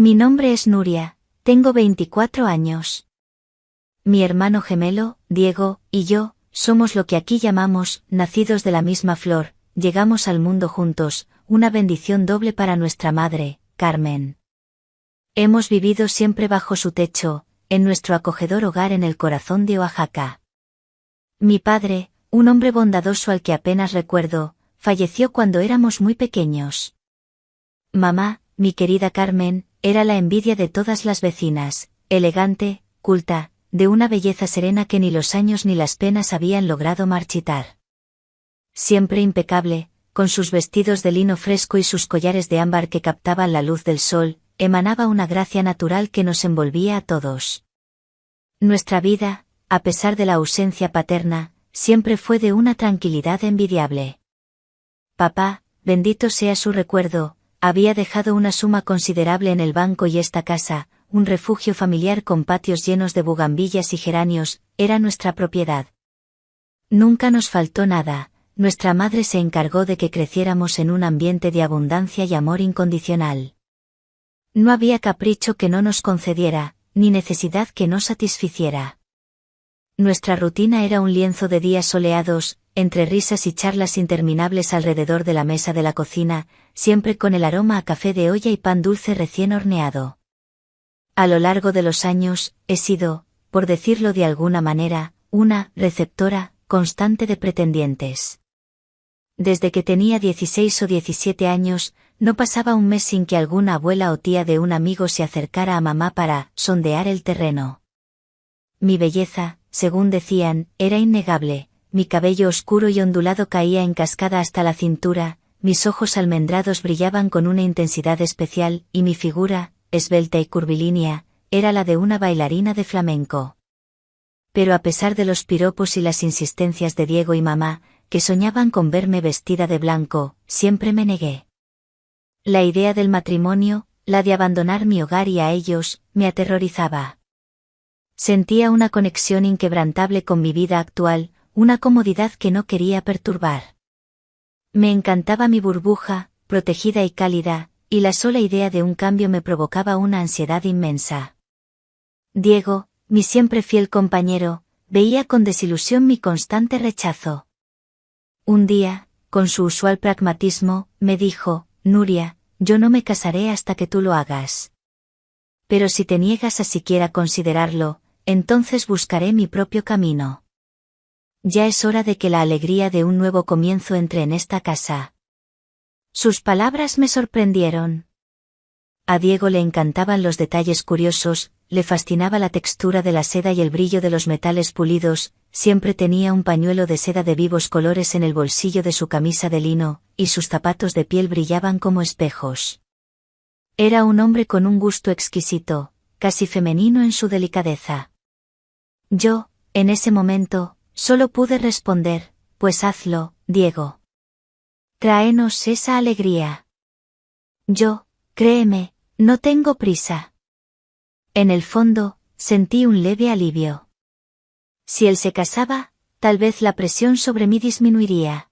Mi nombre es Nuria, tengo 24 años. Mi hermano gemelo, Diego, y yo, somos lo que aquí llamamos, nacidos de la misma flor, llegamos al mundo juntos, una bendición doble para nuestra madre, Carmen. Hemos vivido siempre bajo su techo, en nuestro acogedor hogar en el corazón de Oaxaca. Mi padre, un hombre bondadoso al que apenas recuerdo, falleció cuando éramos muy pequeños. Mamá, mi querida Carmen, era la envidia de todas las vecinas, elegante, culta, de una belleza serena que ni los años ni las penas habían logrado marchitar. Siempre impecable, con sus vestidos de lino fresco y sus collares de ámbar que captaban la luz del sol, emanaba una gracia natural que nos envolvía a todos. Nuestra vida, a pesar de la ausencia paterna, siempre fue de una tranquilidad envidiable. Papá, bendito sea su recuerdo, había dejado una suma considerable en el banco y esta casa, un refugio familiar con patios llenos de bugambillas y geranios, era nuestra propiedad. Nunca nos faltó nada, nuestra madre se encargó de que creciéramos en un ambiente de abundancia y amor incondicional. No había capricho que no nos concediera, ni necesidad que no satisficiera. Nuestra rutina era un lienzo de días soleados, entre risas y charlas interminables alrededor de la mesa de la cocina, siempre con el aroma a café de olla y pan dulce recién horneado. A lo largo de los años, he sido, por decirlo de alguna manera, una receptora constante de pretendientes. Desde que tenía 16 o 17 años, no pasaba un mes sin que alguna abuela o tía de un amigo se acercara a mamá para sondear el terreno. Mi belleza, según decían, era innegable, mi cabello oscuro y ondulado caía en cascada hasta la cintura, mis ojos almendrados brillaban con una intensidad especial, y mi figura, esbelta y curvilínea, era la de una bailarina de flamenco. Pero a pesar de los piropos y las insistencias de Diego y mamá, que soñaban con verme vestida de blanco, siempre me negué. La idea del matrimonio, la de abandonar mi hogar y a ellos, me aterrorizaba. Sentía una conexión inquebrantable con mi vida actual, una comodidad que no quería perturbar. Me encantaba mi burbuja, protegida y cálida, y la sola idea de un cambio me provocaba una ansiedad inmensa. Diego, mi siempre fiel compañero, veía con desilusión mi constante rechazo. Un día, con su usual pragmatismo, me dijo, Nuria, yo no me casaré hasta que tú lo hagas. Pero si te niegas a siquiera considerarlo, entonces buscaré mi propio camino. Ya es hora de que la alegría de un nuevo comienzo entre en esta casa. Sus palabras me sorprendieron. A Diego le encantaban los detalles curiosos, le fascinaba la textura de la seda y el brillo de los metales pulidos, siempre tenía un pañuelo de seda de vivos colores en el bolsillo de su camisa de lino, y sus zapatos de piel brillaban como espejos. Era un hombre con un gusto exquisito, casi femenino en su delicadeza. Yo, en ese momento, solo pude responder, pues hazlo, Diego. Tráenos esa alegría. Yo, créeme, no tengo prisa. En el fondo, sentí un leve alivio. Si él se casaba, tal vez la presión sobre mí disminuiría.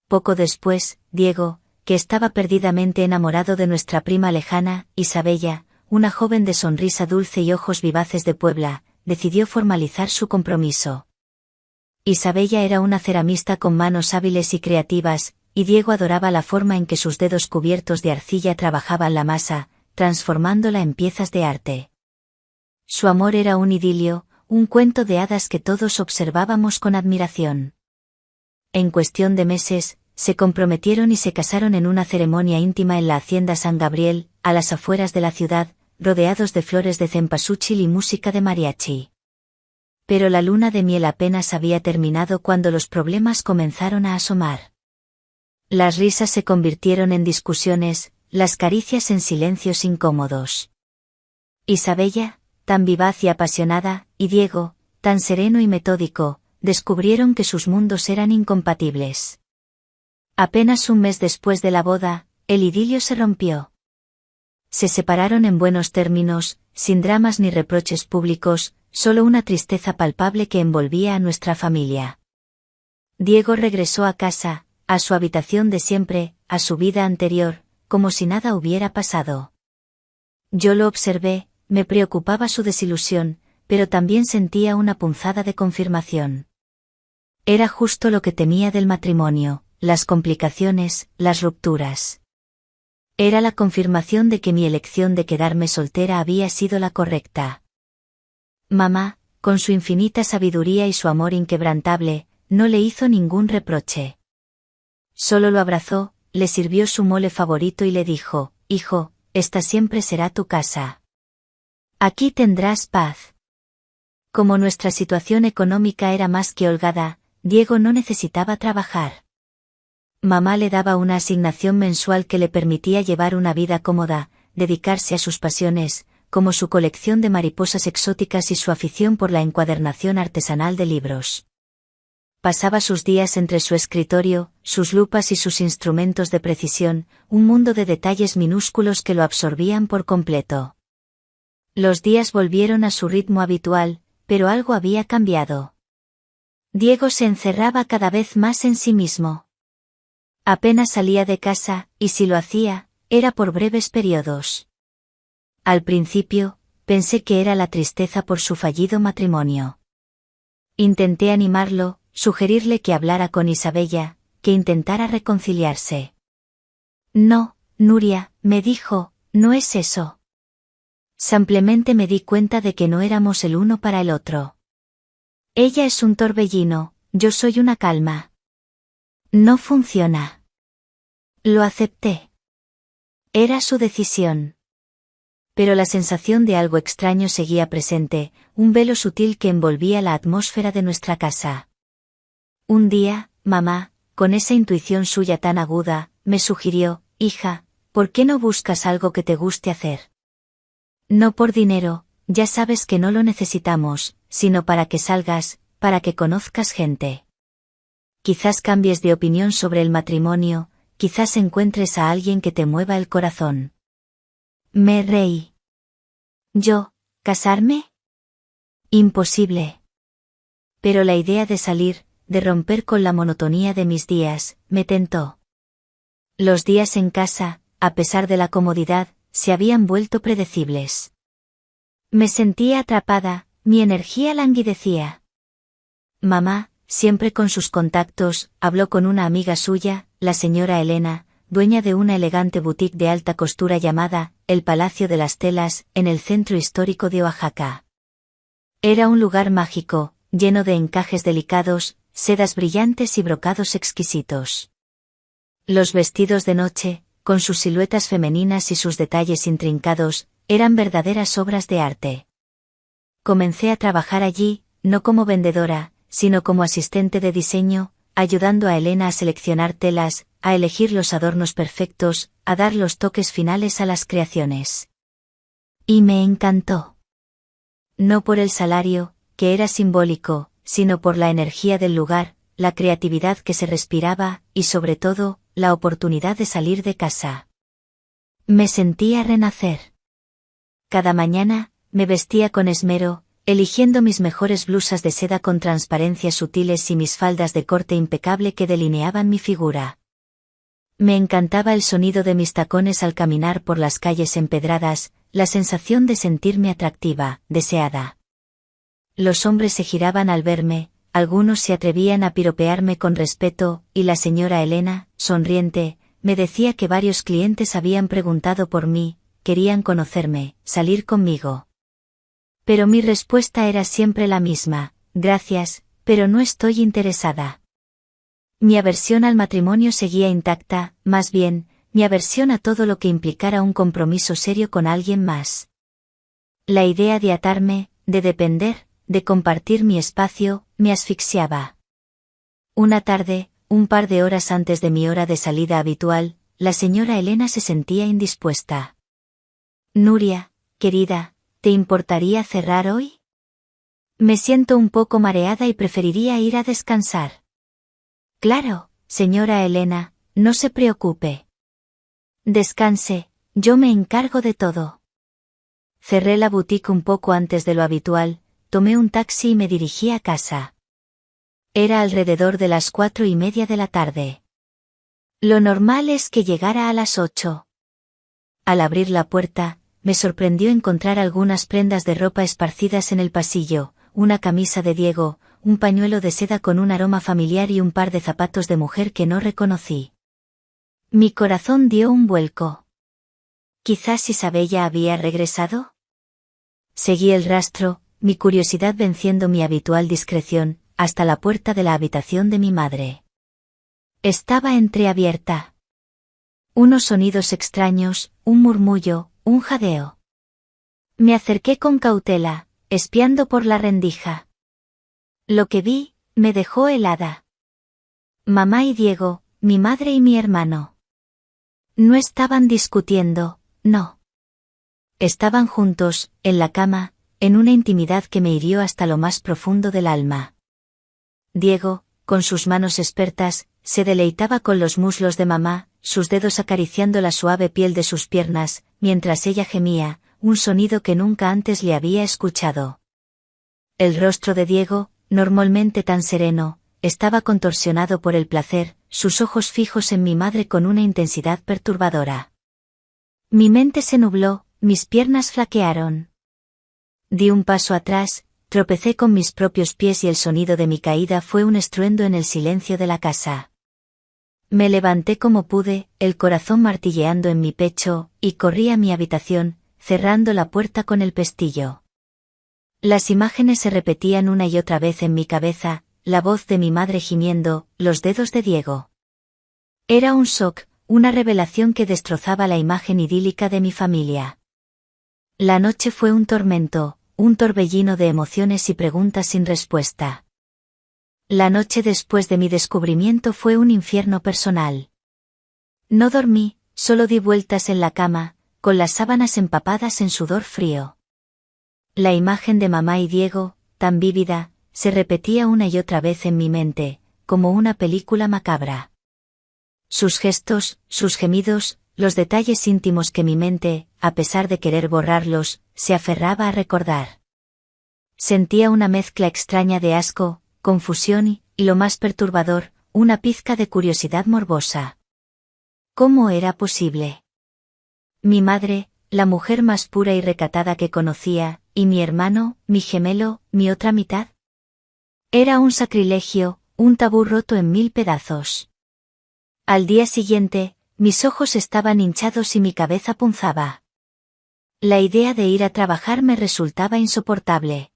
Poco después, Diego, que estaba perdidamente enamorado de nuestra prima lejana, Isabella, una joven de sonrisa dulce y ojos vivaces de Puebla, decidió formalizar su compromiso. Isabella era una ceramista con manos hábiles y creativas, y Diego adoraba la forma en que sus dedos cubiertos de arcilla trabajaban la masa, transformándola en piezas de arte. Su amor era un idilio, un cuento de hadas que todos observábamos con admiración. En cuestión de meses, se comprometieron y se casaron en una ceremonia íntima en la hacienda San Gabriel, a las afueras de la ciudad, rodeados de flores de cempasúchil y música de mariachi. Pero la luna de miel apenas había terminado cuando los problemas comenzaron a asomar. Las risas se convirtieron en discusiones, las caricias en silencios incómodos. Isabella, tan vivaz y apasionada, y Diego, tan sereno y metódico, descubrieron que sus mundos eran incompatibles. Apenas un mes después de la boda, el idilio se rompió. Se separaron en buenos términos, sin dramas ni reproches públicos, solo una tristeza palpable que envolvía a nuestra familia. Diego regresó a casa, a su habitación de siempre, a su vida anterior, como si nada hubiera pasado. Yo lo observé, me preocupaba su desilusión, pero también sentía una punzada de confirmación. Era justo lo que temía del matrimonio, las complicaciones, las rupturas. Era la confirmación de que mi elección de quedarme soltera había sido la correcta. Mamá, con su infinita sabiduría y su amor inquebrantable, no le hizo ningún reproche. Solo lo abrazó, le sirvió su mole favorito y le dijo: hijo, esta siempre será tu casa. Aquí tendrás paz. Como nuestra situación económica era más que holgada, Diego no necesitaba trabajar. Mamá le daba una asignación mensual que le permitía llevar una vida cómoda, dedicarse a sus pasiones, como su colección de mariposas exóticas y su afición por la encuadernación artesanal de libros. Pasaba sus días entre su escritorio, sus lupas y sus instrumentos de precisión, un mundo de detalles minúsculos que lo absorbían por completo. Los días volvieron a su ritmo habitual, pero algo había cambiado. Diego se encerraba cada vez más en sí mismo. Apenas salía de casa, y si lo hacía, era por breves periodos. Al principio, pensé que era la tristeza por su fallido matrimonio. Intenté animarlo, sugerirle que hablara con Isabella, que intentara reconciliarse. No, Nuria, me dijo, no es eso. Simplemente me di cuenta de que no éramos el uno para el otro. Ella es un torbellino, yo soy una calma. No funciona. Lo acepté. Era su decisión. Pero la sensación de algo extraño seguía presente, un velo sutil que envolvía la atmósfera de nuestra casa. Un día, mamá, con esa intuición suya tan aguda, me sugirió: hija, ¿por qué no buscas algo que te guste hacer? No por dinero, ya sabes que no lo necesitamos, sino para que salgas, para que conozcas gente. Quizás cambies de opinión sobre el matrimonio, quizás encuentres a alguien que te mueva el corazón. Me reí. ¿Yo, casarme? Imposible. Pero la idea de salir, de romper con la monotonía de mis días, me tentó. Los días en casa, a pesar de la comodidad, se habían vuelto predecibles. Me sentía atrapada, mi energía languidecía. Mamá, siempre con sus contactos, habló con una amiga suya, la señora Elena, dueña de una elegante boutique de alta costura llamada El Palacio de las Telas, en el centro histórico de Oaxaca. Era un lugar mágico, lleno de encajes delicados, sedas brillantes y brocados exquisitos. Los vestidos de noche, con sus siluetas femeninas y sus detalles intrincados, eran verdaderas obras de arte. Comencé a trabajar allí, no como vendedora, sino como asistente de diseño, ayudando a Elena a seleccionar telas, a elegir los adornos perfectos, a dar los toques finales a las creaciones. Y me encantó. No por el salario, que era simbólico, sino por la energía del lugar, la creatividad que se respiraba, y sobre todo, la oportunidad de salir de casa. Me sentía renacer. Cada mañana, me vestía con esmero, eligiendo mis mejores blusas de seda con transparencias sutiles y mis faldas de corte impecable que delineaban mi figura. Me encantaba el sonido de mis tacones al caminar por las calles empedradas, la sensación de sentirme atractiva, deseada. Los hombres se giraban al verme, algunos se atrevían a piropearme con respeto, y la señora Elena, sonriente, me decía que varios clientes habían preguntado por mí, querían conocerme, salir conmigo. Pero mi respuesta era siempre la misma: gracias, pero no estoy interesada. Mi aversión al matrimonio seguía intacta, más bien, mi aversión a todo lo que implicara un compromiso serio con alguien más. La idea de atarme, de depender, de compartir mi espacio, me asfixiaba. Una tarde, un par de horas antes de mi hora de salida habitual, la señora Elena se sentía indispuesta. Nuria, querida, ¿te importaría cerrar hoy? Me siento un poco mareada y preferiría ir a descansar. Claro, señora Elena, no se preocupe. Descanse, yo me encargo de todo. Cerré la boutique un poco antes de lo habitual, tomé un taxi y me dirigí a casa. Era alrededor de las 4:30 de la tarde. Lo normal es que llegara a las 8. Al abrir la puerta, me sorprendió encontrar algunas prendas de ropa esparcidas en el pasillo, una camisa de Diego, un pañuelo de seda con un aroma familiar y un par de zapatos de mujer que no reconocí. Mi corazón dio un vuelco. ¿Quizás Isabella había regresado? Seguí el rastro, mi curiosidad venciendo mi habitual discreción, hasta la puerta de la habitación de mi madre. Estaba entreabierta. Unos sonidos extraños, un murmullo, un jadeo. Me acerqué con cautela, espiando por la rendija. Lo que vi, me dejó helada. Mamá y Diego, mi madre y mi hermano. No estaban discutiendo, no. Estaban juntos, en la cama, en una intimidad que me hirió hasta lo más profundo del alma. Diego, con sus manos expertas, se deleitaba con los muslos de mamá, sus dedos acariciando la suave piel de sus piernas, mientras ella gemía, un sonido que nunca antes le había escuchado. El rostro de Diego, normalmente tan sereno, estaba contorsionado por el placer, sus ojos fijos en mi madre con una intensidad perturbadora. Mi mente se nubló, mis piernas flaquearon. Di un paso atrás, tropecé con mis propios pies y el sonido de mi caída fue un estruendo en el silencio de la casa. Me levanté como pude, el corazón martilleando en mi pecho, y corrí a mi habitación, cerrando la puerta con el pestillo. Las imágenes se repetían una y otra vez en mi cabeza, la voz de mi madre gimiendo, los dedos de Diego. Era un shock, una revelación que destrozaba la imagen idílica de mi familia. La noche fue un tormento, un torbellino de emociones y preguntas sin respuesta. La noche después de mi descubrimiento fue un infierno personal. No dormí, solo di vueltas en la cama, con las sábanas empapadas en sudor frío. La imagen de mamá y Diego, tan vívida, se repetía una y otra vez en mi mente, como una película macabra. Sus gestos, sus gemidos, los detalles íntimos que mi mente, a pesar de querer borrarlos, se aferraba a recordar. Sentía una mezcla extraña de asco, confusión y lo más perturbador, una pizca de curiosidad morbosa. ¿Cómo era posible? Mi madre, la mujer más pura y recatada que conocía, y mi hermano, mi gemelo, mi otra mitad. Era un sacrilegio, un tabú roto en 1000 pedazos. Al día siguiente, mis ojos estaban hinchados y mi cabeza punzaba. La idea de ir a trabajar me resultaba insoportable.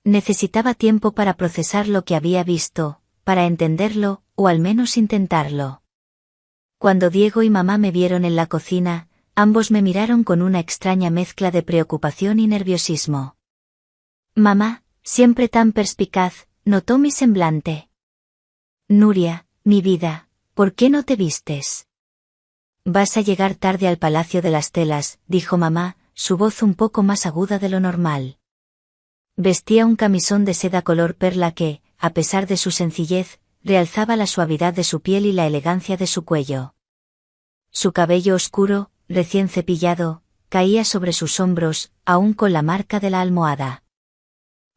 Necesitaba tiempo para procesar lo que había visto, para entenderlo, o al menos intentarlo. Cuando Diego y mamá me vieron en la cocina, ambos me miraron con una extraña mezcla de preocupación y nerviosismo. Mamá, siempre tan perspicaz, notó mi semblante. Nuria, mi vida, ¿por qué no te vistes? Vas a llegar tarde al Palacio de las Telas, dijo mamá, su voz un poco más aguda de lo normal. Vestía un camisón de seda color perla que, a pesar de su sencillez, realzaba la suavidad de su piel y la elegancia de su cuello. Su cabello oscuro, recién cepillado, caía sobre sus hombros, aún con la marca de la almohada.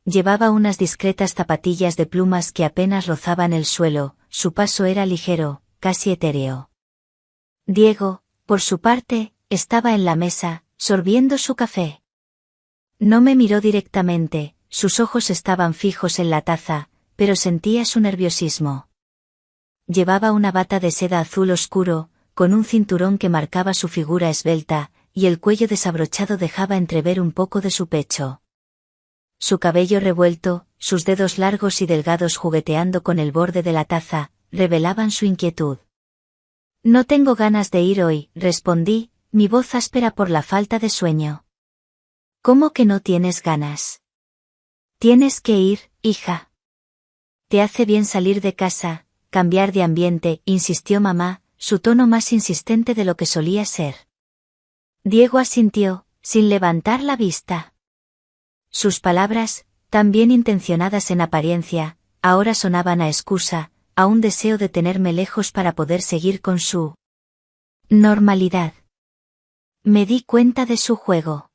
Llevaba unas discretas zapatillas de plumas que apenas rozaban el suelo, su paso era ligero, casi etéreo. Diego, por su parte, estaba en la mesa, sorbiendo su café. No me miró directamente, sus ojos estaban fijos en la taza, pero sentía su nerviosismo. Llevaba una bata de seda azul oscuro, con un cinturón que marcaba su figura esbelta, y el cuello desabrochado dejaba entrever un poco de su pecho. Su cabello revuelto, sus dedos largos y delgados jugueteando con el borde de la taza, revelaban su inquietud. No tengo ganas de ir hoy, respondí, mi voz áspera por la falta de sueño. ¿Cómo que no tienes ganas? Tienes que ir, hija. Te hace bien salir de casa, cambiar de ambiente, insistió mamá, su tono más insistente de lo que solía ser. Diego asintió, sin levantar la vista. Sus palabras, tan bien intencionadas en apariencia, ahora sonaban a excusa, a un deseo de tenerme lejos para poder seguir con su normalidad. Me di cuenta de su juego.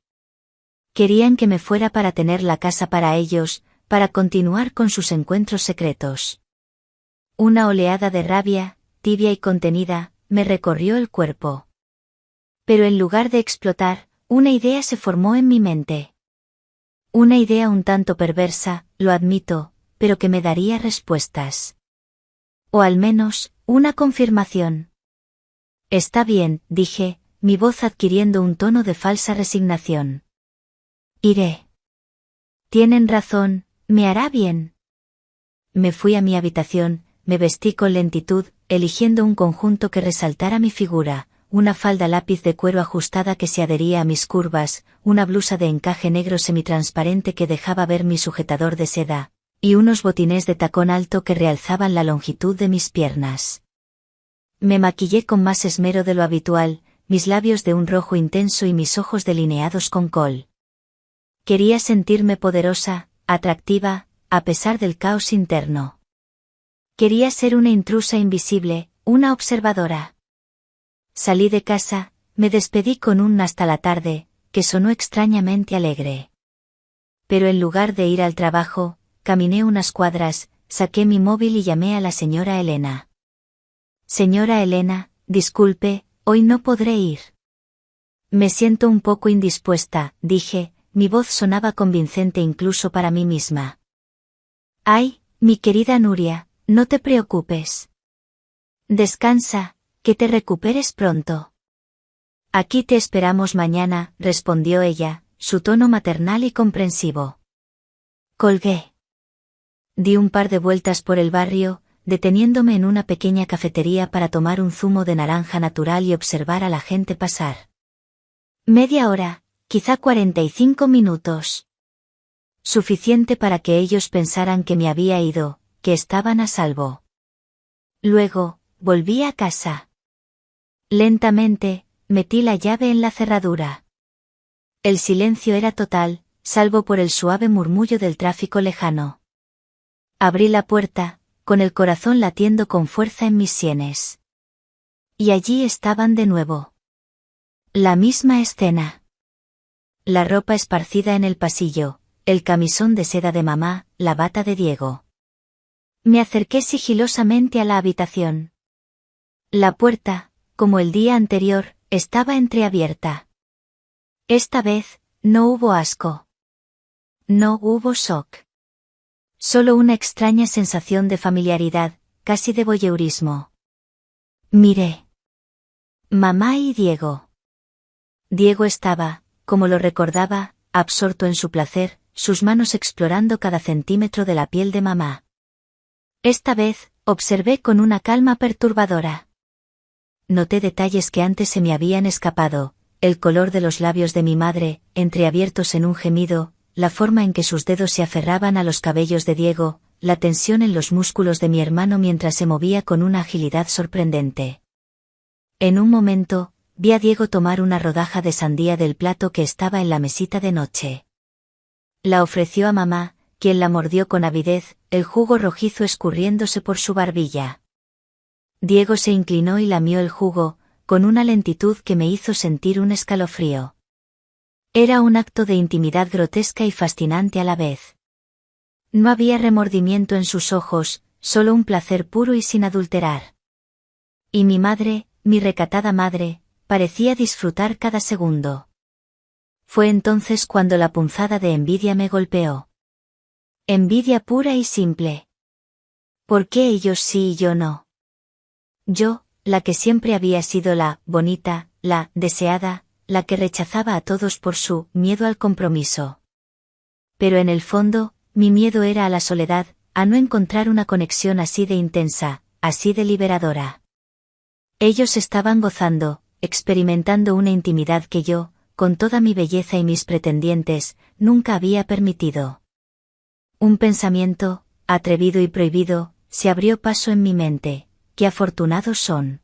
Querían que me fuera para tener la casa para ellos, para continuar con sus encuentros secretos. Una oleada de rabia, tibia y contenida, me recorrió el cuerpo. Pero en lugar de explotar, una idea se formó en mi mente. Una idea un tanto perversa, lo admito, pero que me daría respuestas. O al menos, una confirmación. Está bien, dije, mi voz adquiriendo un tono de falsa resignación. Iré. Tienen razón, me hará bien. Me fui a mi habitación, me vestí con lentitud, eligiendo un conjunto que resaltara mi figura, una falda lápiz de cuero ajustada que se adhería a mis curvas, una blusa de encaje negro semitransparente que dejaba ver mi sujetador de seda, y unos botines de tacón alto que realzaban la longitud de mis piernas. Me maquillé con más esmero de lo habitual, mis labios de un rojo intenso y mis ojos delineados con col. Quería sentirme poderosa, atractiva, a pesar del caos interno. Quería ser una intrusa invisible, una observadora. Salí de casa, me despedí con un hasta la tarde, que sonó extrañamente alegre. Pero en lugar de ir al trabajo, caminé unas cuadras, saqué mi móvil y llamé a la señora Elena. Señora Elena, disculpe, hoy no podré ir. Me siento un poco indispuesta, dije, mi voz sonaba convincente incluso para mí misma. Ay, mi querida Nuria, no te preocupes. Descansa, que te recuperes pronto. Aquí te esperamos mañana, respondió ella, su tono maternal y comprensivo. Colgué. Di un par de vueltas por el barrio, deteniéndome en una pequeña cafetería para tomar un zumo de naranja natural y observar a la gente pasar. Media hora, quizá 45 minutos. Suficiente para que ellos pensaran que me había ido, que estaban a salvo. Luego, volví a casa. Lentamente, metí la llave en la cerradura. El silencio era total, salvo por el suave murmullo del tráfico lejano. Abrí la puerta, con el corazón latiendo con fuerza en mis sienes. Y allí estaban de nuevo. La misma escena. La ropa esparcida en el pasillo, el camisón de seda de mamá, la bata de Diego. Me acerqué sigilosamente a la habitación. La puerta, como el día anterior, estaba entreabierta. Esta vez, no hubo asco. No hubo shock. Solo una extraña sensación de familiaridad, casi de voyeurismo. Miré. Mamá y Diego. Diego estaba, como lo recordaba, absorto en su placer, sus manos explorando cada centímetro de la piel de mamá. Esta vez, observé con una calma perturbadora. Noté detalles que antes se me habían escapado, el color de los labios de mi madre, entreabiertos en un gemido, la forma en que sus dedos se aferraban a los cabellos de Diego, la tensión en los músculos de mi hermano mientras se movía con una agilidad sorprendente. En un momento, vi a Diego tomar una rodaja de sandía del plato que estaba en la mesita de noche. La ofreció a mamá, quien la mordió con avidez, el jugo rojizo escurriéndose por su barbilla. Diego se inclinó y lamió el jugo, con una lentitud que me hizo sentir un escalofrío. Era un acto de intimidad grotesca y fascinante a la vez. No había remordimiento en sus ojos, solo un placer puro y sin adulterar. Y mi madre, mi recatada madre, parecía disfrutar cada segundo. Fue entonces cuando la punzada de envidia me golpeó. Envidia pura y simple. ¿Por qué ellos sí y yo no? Yo, la que siempre había sido la bonita, la deseada, la que rechazaba a todos por su miedo al compromiso. Pero en el fondo, mi miedo era a la soledad, a no encontrar una conexión así de intensa, así de liberadora. Ellos estaban gozando, experimentando una intimidad que yo, con toda mi belleza y mis pretendientes, nunca había permitido. Un pensamiento, atrevido y prohibido, se abrió paso en mi mente. ¡Qué afortunados son!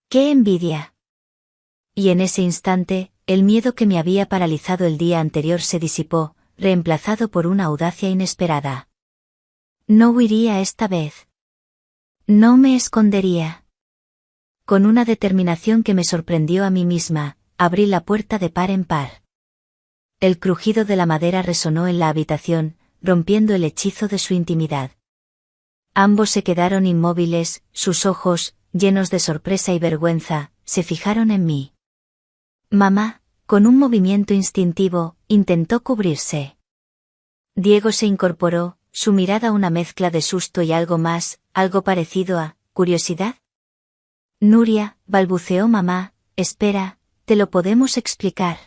¡Qué envidia! Y en ese instante, el miedo que me había paralizado el día anterior se disipó, reemplazado por una audacia inesperada. No huiría esta vez. No me escondería. Con una determinación que me sorprendió a mí misma, abrí la puerta de par en par. El crujido de la madera resonó en la habitación, rompiendo el hechizo de su intimidad. Ambos se quedaron inmóviles, sus ojos, llenos de sorpresa y vergüenza, se fijaron en mí. Mamá, Con un movimiento instintivo, intentó cubrirse. Diego se incorporó, su mirada una mezcla de susto y algo más, algo parecido a curiosidad. Nuria, balbuceó mamá, espera, te lo podemos explicar.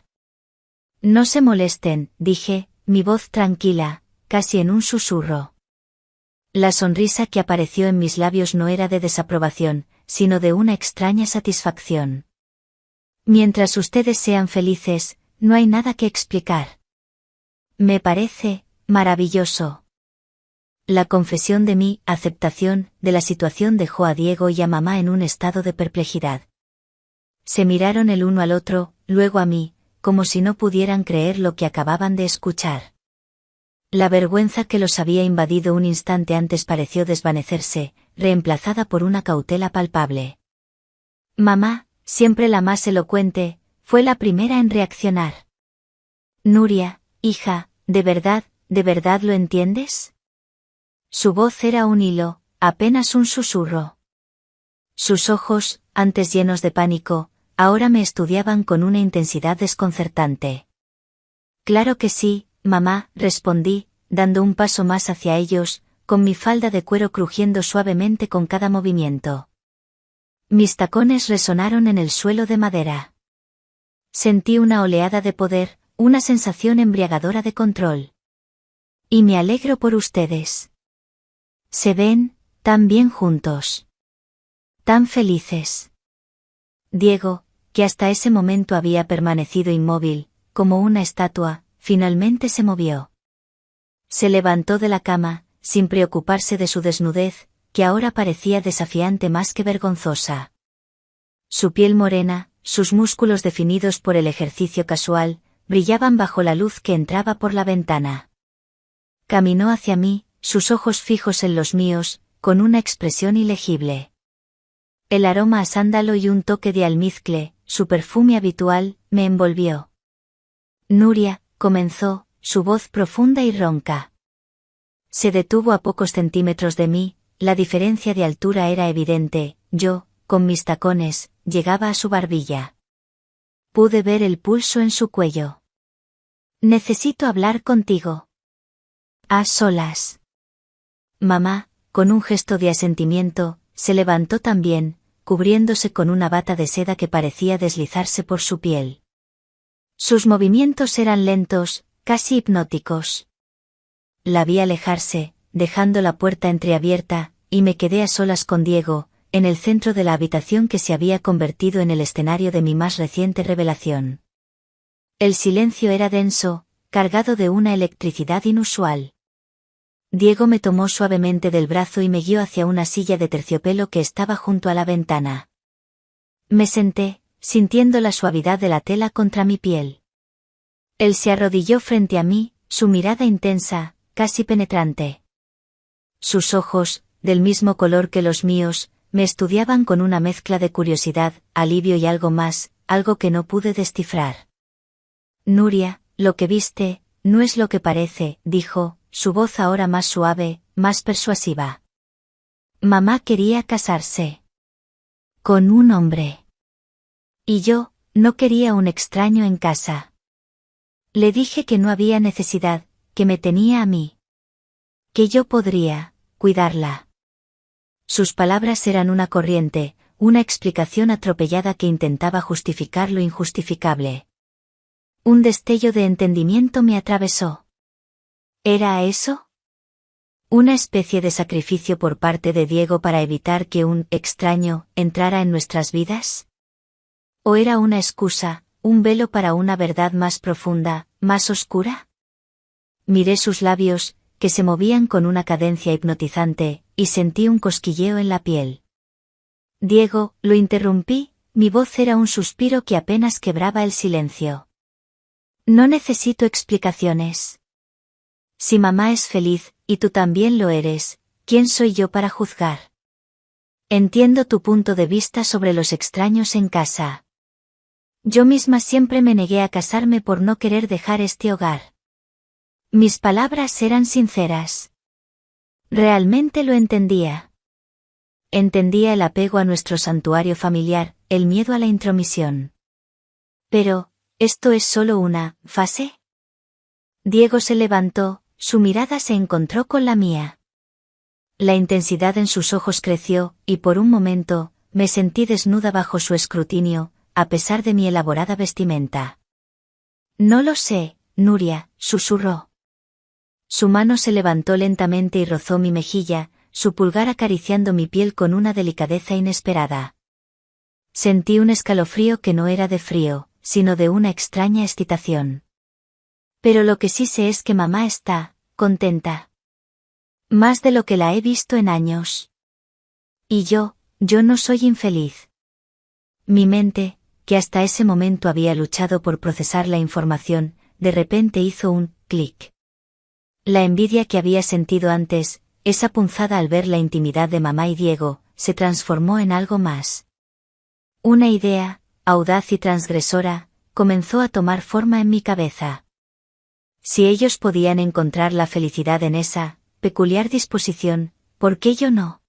No se molesten, dije, mi voz tranquila, casi en un susurro. La sonrisa que apareció en mis labios no era de desaprobación, sino de una extraña satisfacción. Mientras ustedes sean felices, no hay nada que explicar. Me parece maravilloso. La confesión de mi aceptación de la situación dejó a Diego y a mamá en un estado de perplejidad. Se miraron el uno al otro, luego a mí, como si no pudieran creer lo que acababan de escuchar. La vergüenza que los había invadido un instante antes pareció desvanecerse, reemplazada por una cautela palpable. Mamá, siempre la más elocuente, fue la primera en reaccionar. Nuria, hija, ¿de verdad lo entiendes? Su voz era un hilo, apenas un susurro. Sus ojos, antes llenos de pánico, ahora me estudiaban con una intensidad desconcertante. Claro que sí, mamá, respondí, dando un paso más hacia ellos, con mi falda de cuero crujiendo suavemente con cada movimiento. Mis tacones resonaron en el suelo de madera. Sentí una oleada de poder, una sensación embriagadora de control. Y me alegro por ustedes. Se ven tan bien juntos. Tan felices. Diego, que hasta ese momento había permanecido inmóvil, como una estatua, finalmente se movió. Se levantó de la cama, sin preocuparse de su desnudez, que ahora parecía desafiante más que vergonzosa. Su piel morena, sus músculos definidos por el ejercicio casual, brillaban bajo la luz que entraba por la ventana. Caminó hacia mí, sus ojos fijos en los míos, con una expresión ilegible. El aroma a sándalo y un toque de almizcle, su perfume habitual, me envolvió. Nuria, comenzó, su voz profunda y ronca. Se detuvo a pocos centímetros de mí, la diferencia de altura era evidente, yo, con mis tacones, llegaba a su barbilla. Pude ver el pulso en su cuello. Necesito hablar contigo. A solas. Mamá, con un gesto de asentimiento, se levantó también, cubriéndose con una bata de seda que parecía deslizarse por su piel. Sus movimientos eran lentos, casi hipnóticos. La vi alejarse, dejando la puerta entreabierta, y me quedé a solas con Diego, en el centro de la habitación que se había convertido en el escenario de mi más reciente revelación. El silencio era denso, cargado de una electricidad inusual. Diego me tomó suavemente del brazo y me guió hacia una silla de terciopelo que estaba junto a la ventana. Me senté, sintiendo la suavidad de la tela contra mi piel. Él se arrodilló frente a mí, su mirada intensa, casi penetrante. Sus ojos, del mismo color que los míos, me estudiaban con una mezcla de curiosidad, alivio y algo más, algo que no pude descifrar. Nuria, lo que viste, no es lo que parece, dijo, su voz ahora más suave, más persuasiva. Mamá quería casarse. Con un hombre. Y yo, no quería un extraño en casa. Le dije que no había necesidad, que me tenía a mí. Que yo podría cuidarla. Sus palabras eran una corriente, una explicación atropellada que intentaba justificar lo injustificable. Un destello de entendimiento me atravesó. ¿Era eso? ¿Una especie de sacrificio por parte de Diego para evitar que un extraño entrara en nuestras vidas? ¿O era una excusa, un velo para una verdad más profunda, más oscura? Miré sus labios, que se movían con una cadencia hipnotizante, y sentí un cosquilleo en la piel. Diego, lo interrumpí, mi voz era un suspiro que apenas quebraba el silencio. No necesito explicaciones. Si mamá es feliz, y tú también lo eres, ¿quién soy yo para juzgar? Entiendo tu punto de vista sobre los extraños en casa. Yo misma siempre me negué a casarme por no querer dejar este hogar. Mis palabras eran sinceras. Realmente lo entendía. Entendía el apego a nuestro santuario familiar, el miedo a la intromisión. Pero, ¿Esto es solo una fase? Diego se levantó, su mirada se encontró con la mía. La intensidad en sus ojos creció, y por un momento, me sentí desnuda bajo su escrutinio, a pesar de mi elaborada vestimenta. No lo sé, Nuria, susurró. Su mano se levantó lentamente y rozó mi mejilla, su pulgar acariciando mi piel con una delicadeza inesperada. Sentí un escalofrío que no era de frío, sino de una extraña excitación. Pero lo que sí sé es que mamá está contenta. Más de lo que la he visto en años. Y yo no soy infeliz. Mi mente, que hasta ese momento había luchado por procesar la información, de repente hizo un clic. La envidia que había sentido antes, esa punzada al ver la intimidad de mamá y Diego, se transformó en algo más. Una idea, audaz y transgresora, comenzó a tomar forma en mi cabeza. Si ellos podían encontrar la felicidad en esa peculiar disposición, ¿por qué yo no?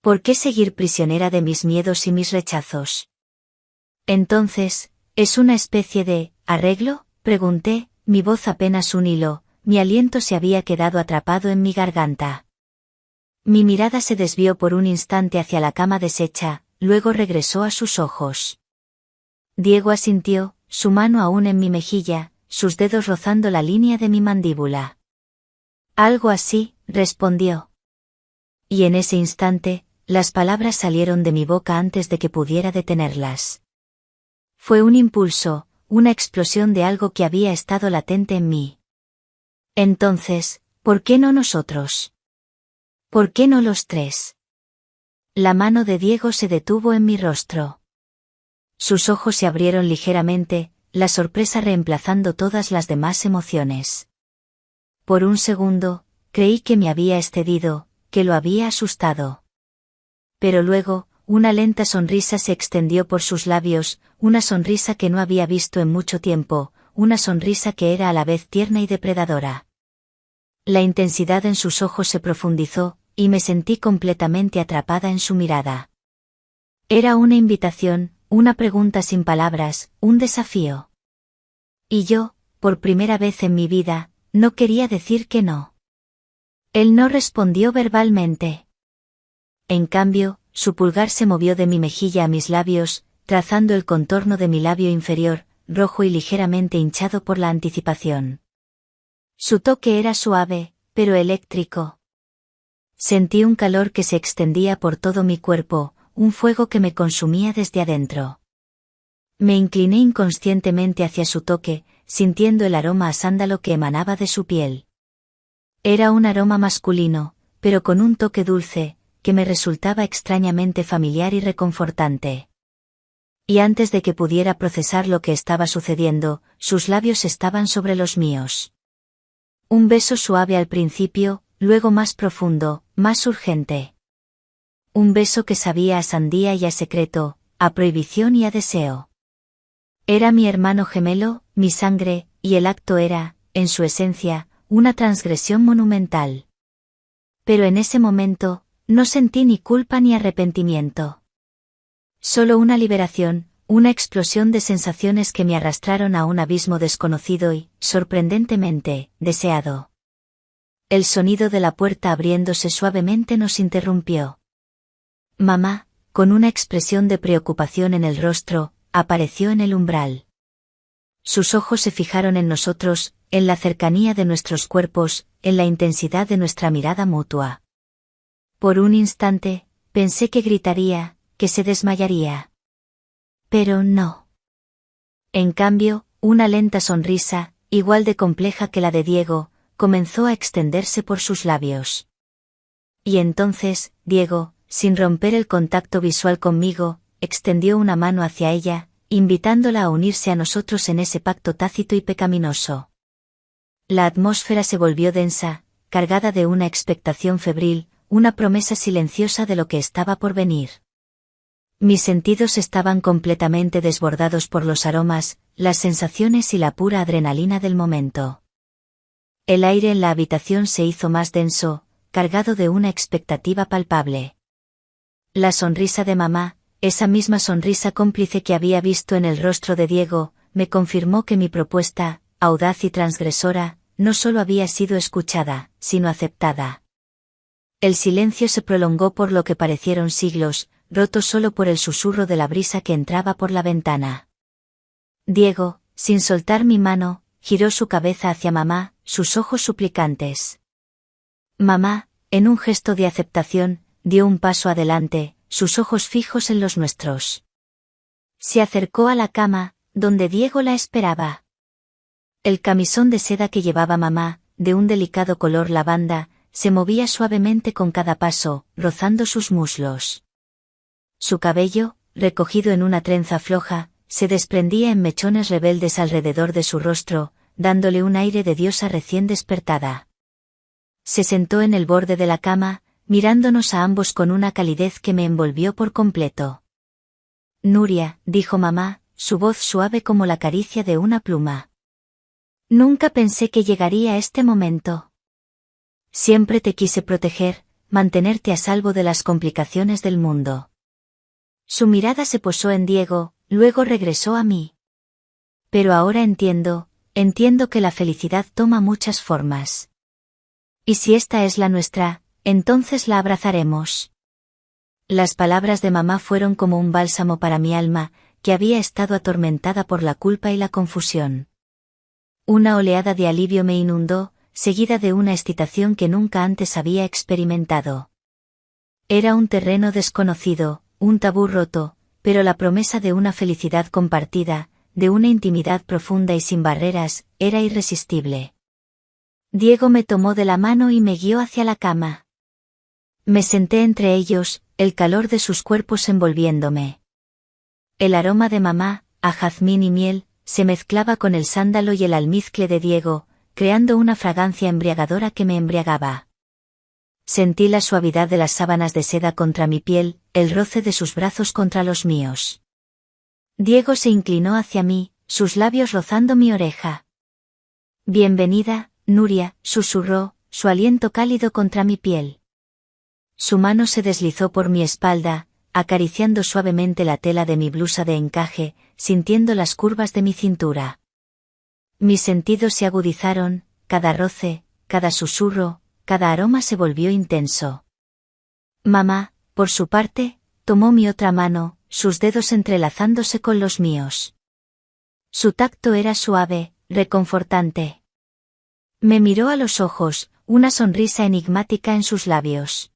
¿Por qué seguir prisionera de mis miedos y mis rechazos? Entonces, ¿es una especie de arreglo?, pregunté, mi voz apenas un hilo, mi aliento se había quedado atrapado en mi garganta. Mi mirada se desvió por un instante hacia la cama deshecha, luego regresó a sus ojos. Diego asintió, su mano aún en mi mejilla, sus dedos rozando la línea de mi mandíbula. Algo así, respondió. Y en ese instante, las palabras salieron de mi boca antes de que pudiera detenerlas. Fue un impulso, una explosión de algo que había estado latente en mí. Entonces, ¿por qué no nosotros? ¿Por qué no los tres? La mano de Diego se detuvo en mi rostro. Sus ojos se abrieron ligeramente, la sorpresa reemplazando todas las demás emociones. Por un segundo, creí que me había excedido, que lo había asustado. Pero luego, una lenta sonrisa se extendió por sus labios, una sonrisa que no había visto en mucho tiempo, una sonrisa que era a la vez tierna y depredadora. La intensidad en sus ojos se profundizó, y me sentí completamente atrapada en su mirada. Era una invitación, una pregunta sin palabras, un desafío. Y yo, por primera vez en mi vida, no quería decir que no. Él no respondió verbalmente. En cambio, su pulgar se movió de mi mejilla a mis labios, trazando el contorno de mi labio inferior, rojo y ligeramente hinchado por la anticipación. Su toque era suave, pero eléctrico. Sentí un calor que se extendía por todo mi cuerpo, un fuego que me consumía desde adentro. Me incliné inconscientemente hacia su toque, sintiendo el aroma a sándalo que emanaba de su piel. Era un aroma masculino, pero con un toque dulce, que me resultaba extrañamente familiar y reconfortante. Y antes de que pudiera procesar lo que estaba sucediendo, sus labios estaban sobre los míos. Un beso suave al principio, luego más profundo, más urgente. Un beso que sabía a sandía y a secreto, a prohibición y a deseo. Era mi hermano gemelo, mi sangre, y el acto era, en su esencia, una transgresión monumental. Pero en ese momento, no sentí ni culpa ni arrepentimiento. Solo una liberación, una explosión de sensaciones que me arrastraron a un abismo desconocido y, sorprendentemente, deseado. El sonido de la puerta abriéndose suavemente nos interrumpió. Mamá, con una expresión de preocupación en el rostro, apareció en el umbral. Sus ojos se fijaron en nosotros, en la cercanía de nuestros cuerpos, en la intensidad de nuestra mirada mutua. Por un instante, pensé que gritaría, que se desmayaría. Pero no. En cambio, una lenta sonrisa, igual de compleja que la de Diego, comenzó a extenderse por sus labios. Y entonces, Diego, sin romper el contacto visual conmigo, extendió una mano hacia ella, invitándola a unirse a nosotros en ese pacto tácito y pecaminoso. La atmósfera se volvió densa, cargada de una expectación febril, una promesa silenciosa de lo que estaba por venir. Mis sentidos estaban completamente desbordados por los aromas, las sensaciones y la pura adrenalina del momento. El aire en la habitación se hizo más denso, cargado de una expectativa palpable. La sonrisa de mamá, esa misma sonrisa cómplice que había visto en el rostro de Diego, me confirmó que mi propuesta, audaz y transgresora, no solo había sido escuchada, sino aceptada. El silencio se prolongó por lo que parecieron siglos, roto solo por el susurro de la brisa que entraba por la ventana. Diego, sin soltar mi mano, giró su cabeza hacia mamá, sus ojos suplicantes. Mamá, en un gesto de aceptación, dio un paso adelante, sus ojos fijos en los nuestros. Se acercó a la cama, donde Diego la esperaba. El camisón de seda que llevaba mamá, de un delicado color lavanda, se movía suavemente con cada paso, rozando sus muslos. Su cabello, recogido en una trenza floja, se desprendía en mechones rebeldes alrededor de su rostro, dándole un aire de diosa recién despertada. Se sentó en el borde de la cama, mirándonos a ambos con una calidez que me envolvió por completo. Nuria, dijo mamá, su voz suave como la caricia de una pluma. Nunca pensé que llegaría este momento. Siempre te quise proteger, mantenerte a salvo de las complicaciones del mundo. Su mirada se posó en Diego, luego regresó a mí. Pero ahora entiendo que la felicidad toma muchas formas. Y si esta es la nuestra, entonces la abrazaremos. Las palabras de mamá fueron como un bálsamo para mi alma, que había estado atormentada por la culpa y la confusión. Una oleada de alivio me inundó, seguida de una excitación que nunca antes había experimentado. Era un terreno desconocido, un tabú roto, pero la promesa de una felicidad compartida, de una intimidad profunda y sin barreras, era irresistible. Diego me tomó de la mano y me guió hacia la cama. Me senté entre ellos, el calor de sus cuerpos envolviéndome. El aroma de mamá, a jazmín y miel, se mezclaba con el sándalo y el almizcle de Diego, creando una fragancia embriagadora que me embriagaba. Sentí la suavidad de las sábanas de seda contra mi piel, el roce de sus brazos contra los míos. Diego se inclinó hacia mí, sus labios rozando mi oreja. Bienvenida, Nuria, susurró, su aliento cálido contra mi piel. Su mano se deslizó por mi espalda, acariciando suavemente la tela de mi blusa de encaje, sintiendo las curvas de mi cintura. Mis sentidos se agudizaron, cada roce, cada susurro, cada aroma se volvió intenso. Mamá, por su parte, tomó mi otra mano, sus dedos entrelazándose con los míos. Su tacto era suave, reconfortante. Me miró a los ojos, una sonrisa enigmática en sus labios.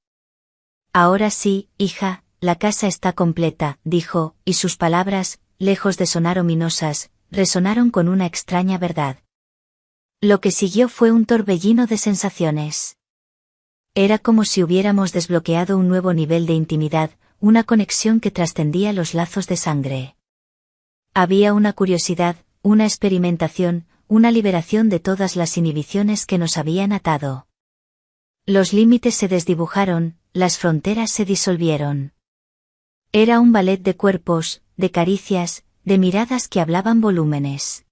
Ahora sí, hija, la casa está completa, dijo, y sus palabras, lejos de sonar ominosas, resonaron con una extraña verdad. Lo que siguió fue un torbellino de sensaciones. Era como si hubiéramos desbloqueado un nuevo nivel de intimidad, una conexión que trascendía los lazos de sangre. Había una curiosidad, una experimentación, una liberación de todas las inhibiciones que nos habían atado. Los límites se desdibujaron, las fronteras se disolvieron. Era un ballet de cuerpos, de caricias, de miradas que hablaban volúmenes.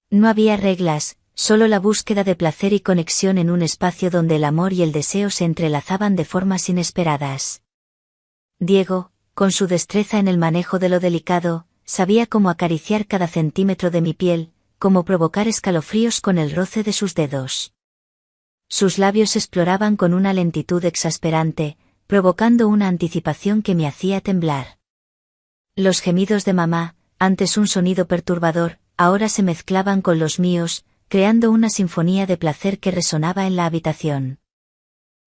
No había reglas, solo la búsqueda de placer y conexión en un espacio donde el amor y el deseo se entrelazaban de formas inesperadas. Diego, con su destreza en el manejo de lo delicado, sabía cómo acariciar cada centímetro de mi piel, cómo provocar escalofríos con el roce de sus dedos. Sus labios exploraban con una lentitud exasperante, provocando una anticipación que me hacía temblar. Los gemidos de mamá, antes un sonido perturbador, ahora se mezclaban con los míos, creando una sinfonía de placer que resonaba en la habitación.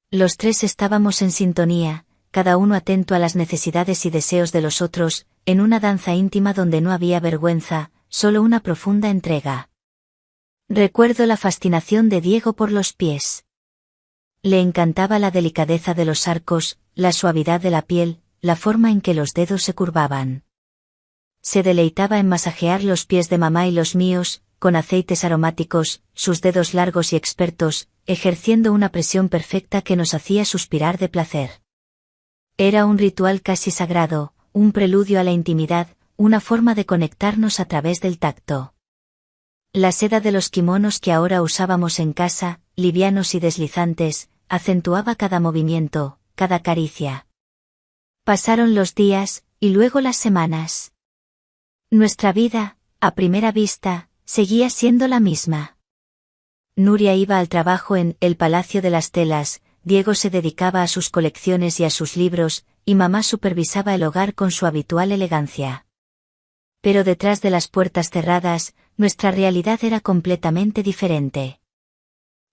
Los tres estábamos en sintonía, cada uno atento a las necesidades y deseos de los otros, en una danza íntima donde no había vergüenza, solo una profunda entrega. Recuerdo la fascinación de Diego por los pies. Le encantaba la delicadeza de los arcos, la suavidad de la piel, la forma en que los dedos se curvaban. Se deleitaba en masajear los pies de mamá y los míos, con aceites aromáticos, sus dedos largos y expertos, ejerciendo una presión perfecta que nos hacía suspirar de placer. Era un ritual casi sagrado, un preludio a la intimidad, una forma de conectarnos a través del tacto. La seda de los kimonos que ahora usábamos en casa, livianos y deslizantes, acentuaba cada movimiento, cada caricia. Pasaron los días, y luego las semanas. Nuestra vida, A primera vista, seguía siendo la misma. Nuria iba al trabajo en el Palacio de las Telas, Diego se dedicaba a sus colecciones y a sus libros, y mamá supervisaba el hogar con su habitual elegancia. Pero detrás de las puertas cerradas, nuestra realidad era completamente diferente.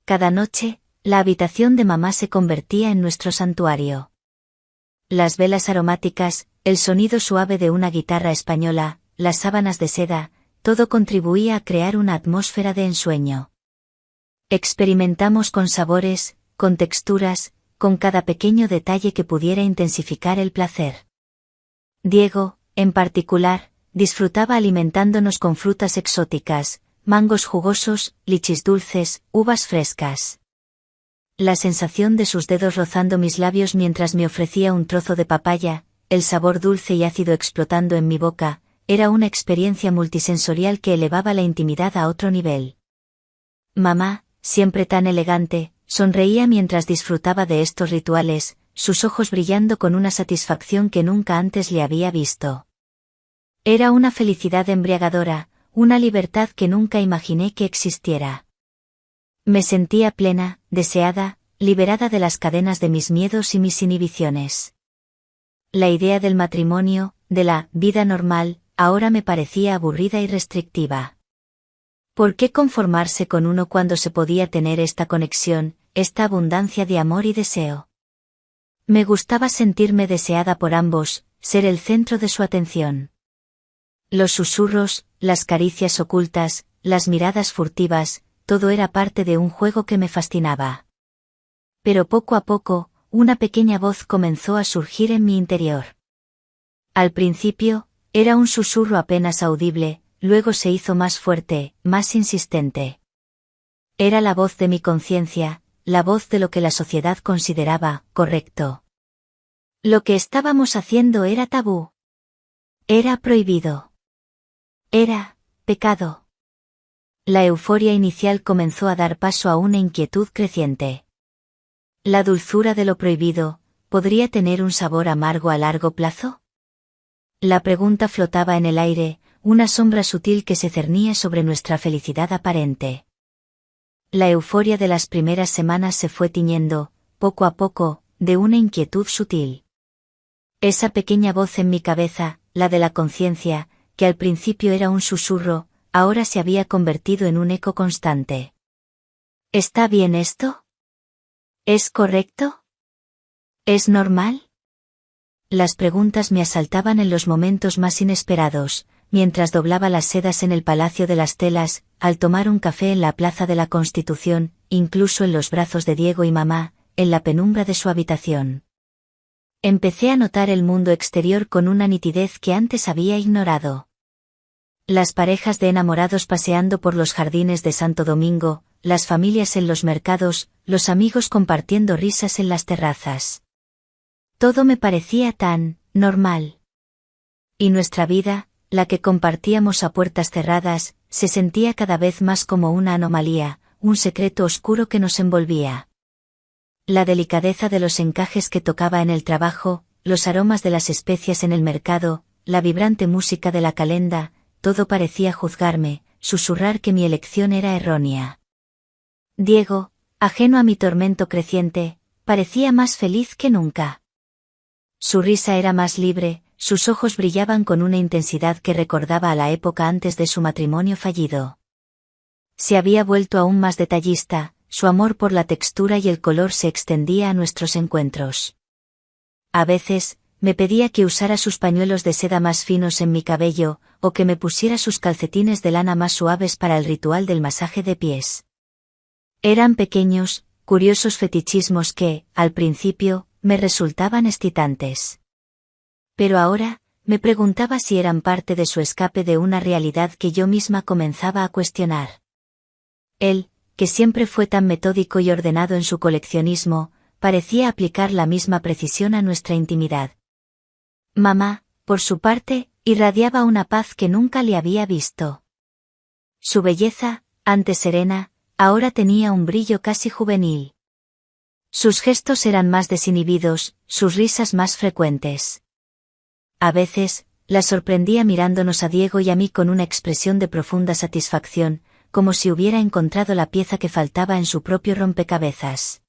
Cada noche, la habitación de mamá se convertía en nuestro santuario. Las velas aromáticas, el sonido suave de una guitarra española, las sábanas de seda, todo contribuía a crear una atmósfera de ensueño. Experimentamos con sabores, con texturas, con cada pequeño detalle que pudiera intensificar el placer. Diego, en particular, disfrutaba alimentándonos con frutas exóticas, mangos jugosos, lichis dulces, uvas frescas. La sensación de sus dedos rozando mis labios mientras me ofrecía un trozo de papaya, el sabor dulce y ácido explotando en mi boca, era una experiencia multisensorial que elevaba la intimidad a otro nivel. Mamá, siempre tan elegante, sonreía mientras disfrutaba de estos rituales, sus ojos brillando con una satisfacción que nunca antes le había visto. Era una felicidad embriagadora, una libertad que nunca imaginé que existiera. Me sentía plena, deseada, liberada de las cadenas de mis miedos y mis inhibiciones. La idea del matrimonio, de la vida normal, ahora me parecía aburrida y restrictiva. ¿Por qué conformarse con uno cuando se podía tener esta conexión, esta abundancia de amor y deseo? Me gustaba sentirme deseada por ambos, ser el centro de su atención. Los susurros, las caricias ocultas, las miradas furtivas, todo era parte de un juego que me fascinaba. Pero poco a poco, una pequeña voz comenzó a surgir en mi interior. Al principio, era un susurro apenas audible, luego se hizo más fuerte, más insistente. Era la voz de mi conciencia, la voz de lo que la sociedad consideraba correcto. Lo que estábamos haciendo era tabú. Era prohibido. Era pecado. La euforia inicial comenzó a dar paso a una inquietud creciente. ¿La dulzura de lo prohibido podría tener un sabor amargo a largo plazo? La pregunta flotaba en el aire, una sombra sutil que se cernía sobre nuestra felicidad aparente. La euforia de las primeras semanas se fue tiñendo, poco a poco, de una inquietud sutil. Esa pequeña voz en mi cabeza, la de la conciencia, que al principio era un susurro, ahora se había convertido en un eco constante. ¿Está bien esto? ¿Es correcto? ¿Es normal? Las preguntas me asaltaban en los momentos más inesperados, mientras doblaba las sedas en el Palacio de las Telas, al tomar un café en la Plaza de la Constitución, incluso en los brazos de Diego y mamá, en la penumbra de su habitación. Empecé a notar el mundo exterior con una nitidez que antes había ignorado. Las parejas de enamorados paseando por los jardines de Santo Domingo, las familias en los mercados, los amigos compartiendo risas en las terrazas. Todo me parecía tan normal. Y nuestra vida, la que compartíamos a puertas cerradas, se sentía cada vez más como una anomalía, un secreto oscuro que nos envolvía. La delicadeza de los encajes que tocaba en el trabajo, los aromas de las especias en el mercado, la vibrante música de la calenda, todo parecía juzgarme, susurrar que mi elección era errónea. Diego, ajeno a mi tormento creciente, parecía más feliz que nunca. Su risa era más libre, sus ojos brillaban con una intensidad que recordaba a la época antes de su matrimonio fallido. Se había vuelto aún más detallista, su amor por la textura y el color se extendía a nuestros encuentros. A veces, me pedía que usara sus pañuelos de seda más finos en mi cabello, o que me pusiera sus calcetines de lana más suaves para el ritual del masaje de pies. Eran pequeños, curiosos fetichismos que, al principio, me resultaban excitantes. Pero ahora, me preguntaba si eran parte de su escape de una realidad que yo misma comenzaba a cuestionar. Él, que siempre fue tan metódico y ordenado en su coleccionismo, parecía aplicar la misma precisión a nuestra intimidad. Mamá, por su parte, irradiaba una paz que nunca le había visto. Su belleza, antes serena, ahora tenía un brillo casi juvenil. Sus gestos eran más desinhibidos, sus risas más frecuentes. A veces, La sorprendía mirándonos a Diego y a mí con una expresión de profunda satisfacción, como si hubiera encontrado la pieza que faltaba en su propio rompecabezas.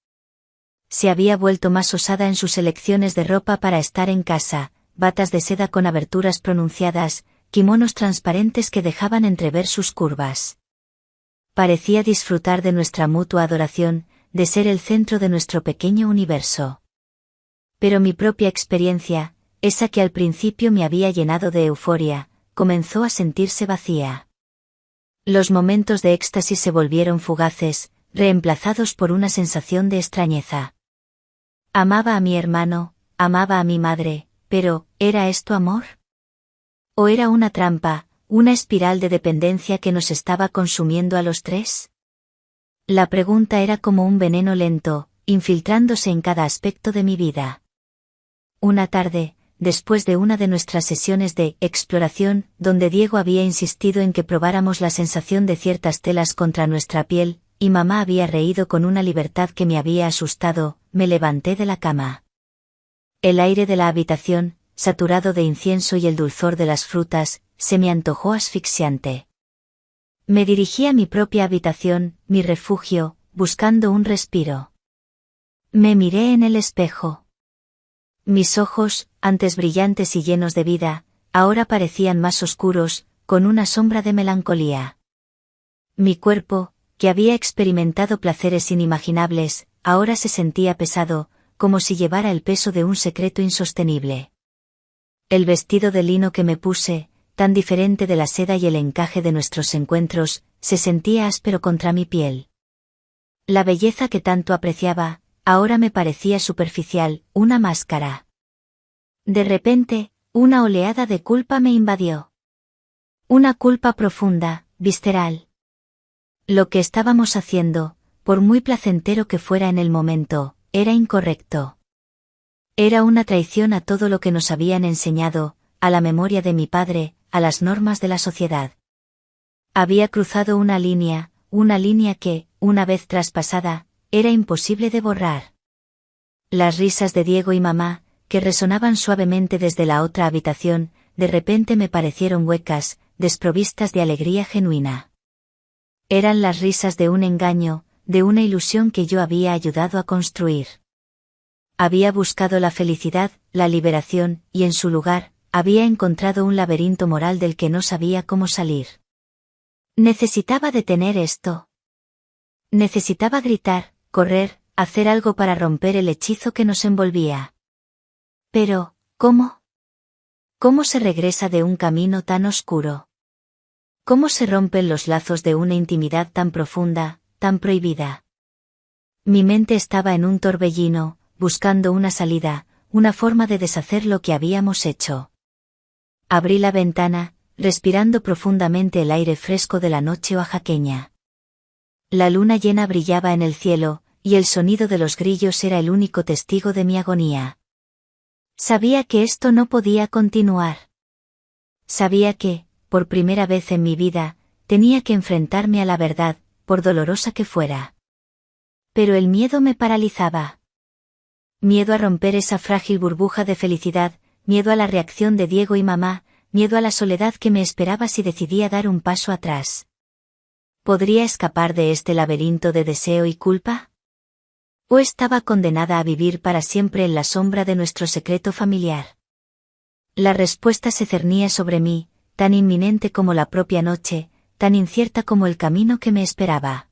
Se había vuelto más osada en sus elecciones de ropa para estar en casa, batas de seda con aberturas pronunciadas, kimonos transparentes que dejaban entrever sus curvas. Parecía disfrutar de nuestra mutua adoración, de ser el centro de nuestro pequeño universo. Pero mi propia experiencia, esa que al principio me había llenado de euforia, comenzó a sentirse vacía. Los momentos de éxtasis se volvieron fugaces, reemplazados por una sensación de extrañeza. Amaba a mi hermano, amaba a mi madre, pero, ¿era esto amor? ¿O era una trampa, una espiral de dependencia que nos estaba consumiendo a los tres? La pregunta era como un veneno lento, infiltrándose en cada aspecto de mi vida. Una tarde, después de una de nuestras sesiones de exploración, donde Diego había insistido en que probáramos la sensación de ciertas telas contra nuestra piel, y mamá había reído con una libertad que me había asustado, me levanté de la cama. El aire de la habitación, saturado de incienso y el dulzor de las frutas, se me antojó asfixiante. Me dirigí a mi propia habitación, mi refugio, buscando un respiro. Me miré en el espejo. Mis ojos, antes brillantes y llenos de vida, ahora parecían más oscuros, con una sombra de melancolía. Mi cuerpo, que había experimentado placeres inimaginables, ahora se sentía pesado, como si llevara el peso de un secreto insostenible. El vestido de lino que me puse, tan diferente de la seda y el encaje de nuestros encuentros, se sentía áspero contra mi piel. La belleza que tanto apreciaba, ahora me parecía superficial, una máscara. De repente, una oleada de culpa me invadió. Una culpa profunda, visceral. Lo que estábamos haciendo, por muy placentero que fuera en el momento, era incorrecto. Era una traición a todo lo que nos habían enseñado, a la memoria de mi padre, a las normas de la sociedad. Había cruzado una línea que, una vez traspasada, era imposible de borrar. Las risas de Diego y mamá, que resonaban suavemente desde la otra habitación, de repente me parecieron huecas, desprovistas de alegría genuina. Eran las risas de un engaño, de una ilusión que yo había ayudado a construir. Había buscado la felicidad, la liberación, y en su lugar, había encontrado un laberinto moral del que no sabía cómo salir. Necesitaba detener esto. Necesitaba gritar, correr, hacer algo para romper el hechizo que nos envolvía. Pero, ¿cómo? ¿Cómo se regresa de un camino tan oscuro? ¿Cómo se rompen los lazos de una intimidad tan profunda, tan prohibida? Mi mente estaba en un torbellino, buscando una salida, una forma de deshacer lo que habíamos hecho. Abrí la ventana, respirando profundamente el aire fresco de la noche oaxaqueña. La luna llena brillaba en el cielo, y el sonido de los grillos era el único testigo de mi agonía. Sabía que esto no podía continuar. Sabía que, por primera vez en mi vida, tenía que enfrentarme a la verdad, por dolorosa que fuera. Pero el miedo me paralizaba. Miedo a romper esa frágil burbuja de felicidad, miedo a la reacción de Diego y mamá, miedo a la soledad que me esperaba si decidía dar un paso atrás. ¿Podría escapar de este laberinto de deseo y culpa? ¿O estaba condenada a vivir para siempre en la sombra de nuestro secreto familiar? La respuesta se cernía sobre mí, tan inminente como la propia noche, tan incierta como el camino que me esperaba.